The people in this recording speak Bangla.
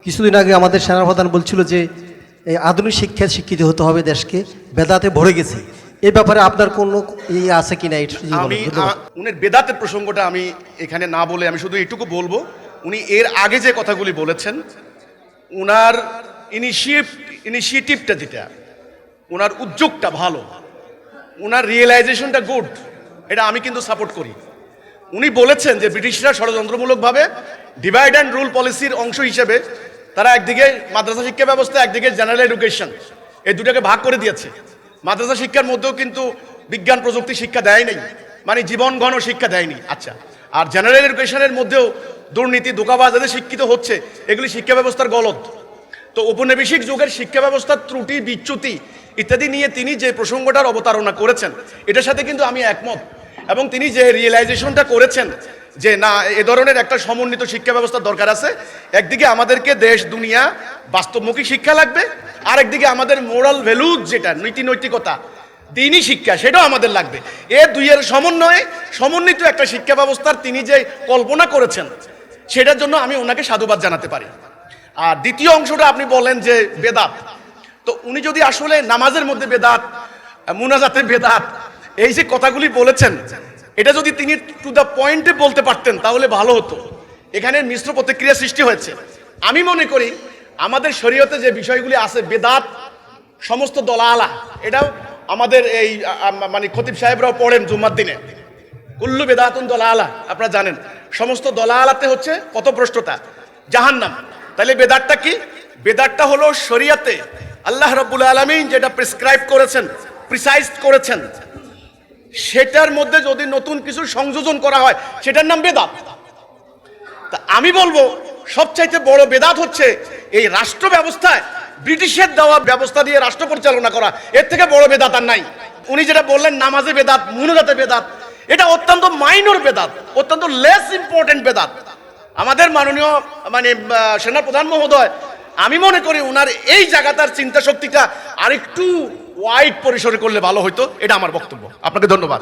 কিছুদিন আগে আমাদের সেনাপ্রধান বলছিল যে এই আধুনিক শিক্ষায় শিক্ষিত হতে হবে দেশকে, বেদাতে ভরে গেছে। এই ব্যাপারে আপনার কোনো আছে কিনা? উনি বেদাতের প্রসঙ্গটা আমি এখানে না বলে আমি শুধু এইটুকু বলবো, উনি এর আগে যে কথাগুলি বলেছেন, উনার ইনিশিয়েটিভটা যেটা, উনার উদ্যোগটা ভালো, উনার রিয়েলাইজেশনটা গুড, এটা আমি কিন্তু সাপোর্ট করি। উনি বলেছেন যে ব্রিটিশরা ষড়যন্ত্রমূলকভাবে ডিভাইড অ্যান্ড রুল পলিসির অংশ হিসেবে তারা একদিকে মাদ্রাসা শিক্ষা ব্যবস্থা, একদিকে জেনারেল এডুকেশন, এই দুটাকে ভাগ করে দিয়েছে। মাদ্রাসা শিক্ষার মধ্যেও কিন্তু বিজ্ঞান প্রযুক্তি শিক্ষা দেয় নাই, মানে জীবন ঘন শিক্ষা দেয়নি। আচ্ছা, আর জেনারেল এডুকেশনের মধ্যেও দুর্নীতি, ধোঁকাবাজ এদের শিক্ষিত হচ্ছে, এগুলি শিক্ষা ব্যবস্থার গলদ। তো ঔপনিবেশিক যুগের শিক্ষা ব্যবস্থার ত্রুটি, বিচ্যুতি ইত্যাদি নিয়ে তিনি যে প্রসঙ্গটার অবতারণা করেছেন, এটার সাথে কিন্তু আমি একমত। এবং তিনি যে রিয়েলাইজেশনটা করেছেন যে না, এ ধরনের একটা সমন্বিত শিক্ষা ব্যবস্থার দরকার আছে। একদিকে আমাদেরকে দেশ দুনিয়া বাস্তবমুখী শিক্ষা লাগবে, আরেকদিকে আমাদের মোরাল ভ্যালুজ, যেটা নীতি নৈতিকতা, দিনই শিক্ষা, সেটাও আমাদের লাগবে। এ দুইয়ের সমন্বয়ে সমন্বিত একটা শিক্ষা ব্যবস্থার তিনি যে কল্পনা করেছেন, সেটার জন্য আমি ওনাকে সাধুবাদ জানাতে পারি। আর দ্বিতীয় অংশটা আপনি বলেন যে বেদাত, তো উনি যদি আসলে নামাজের মধ্যে বেদাত, মুনাজাতের বেদাত, এই যে কথাগুলি বলেছেন, এটা যদি তিনি টু দ্য পয়েন্টে বলতে পারতেন তাহলে ভালো হতো। এখানে মিশ্র প্রতিক্রিয়া সৃষ্টি হয়েছে। আমি মনে করি আমাদের শরীয়তে যে বিষয়গুলি আছে, বেদাত, সমস্ত দলালা, এটাও আমাদের এই মানে খতিব সাহেবরাও পড়েন জুম্মার দিনে, কুল্লু বেদাতুন দলালা, আপনারা জানেন সমস্ত দলালাতে হচ্ছে পথভ্রষ্টতা, জাহান্নাম। তাহলে বেদাতটা কি? বেদাতটা হলো শরীয়তে আল্লাহ রাব্বুল আলামিন যেটা প্রেসক্রাইব করেছেন, প্রিসাইজ করেছেন, সেটার মধ্যে যদি নতুন কিছু সংযোজন করা হয়, সেটার নাম বেদাত। তা আমি বলবো সবচাইতে বড় বেদাত হচ্ছে এই রাষ্ট্র ব্যবস্থায় ব্রিটিশের দেওয়া ব্যবস্থা দিয়ে রাষ্ট্র পরিচালনা করা, এর থেকে বড় বেদাত আর নাই। উনি যেটা বললেন নামাজে বেদাত, মুনাজাতে বেদাত, এটা অত্যন্ত মাইনর বেদাত, অত্যন্ত লেস ইম্পর্টেন্ট বেদাত। আমাদের মাননীয় মানে সেনাপ্রধান মহোদয়, আমি মনে করি ওনার এই জায়গাটার চিন্তা শক্তিটা আরেকটু ওয়াইড পরিসরে করলে ভালো হতো। এটা আমার বক্তব্য। আপনাকে ধন্যবাদ।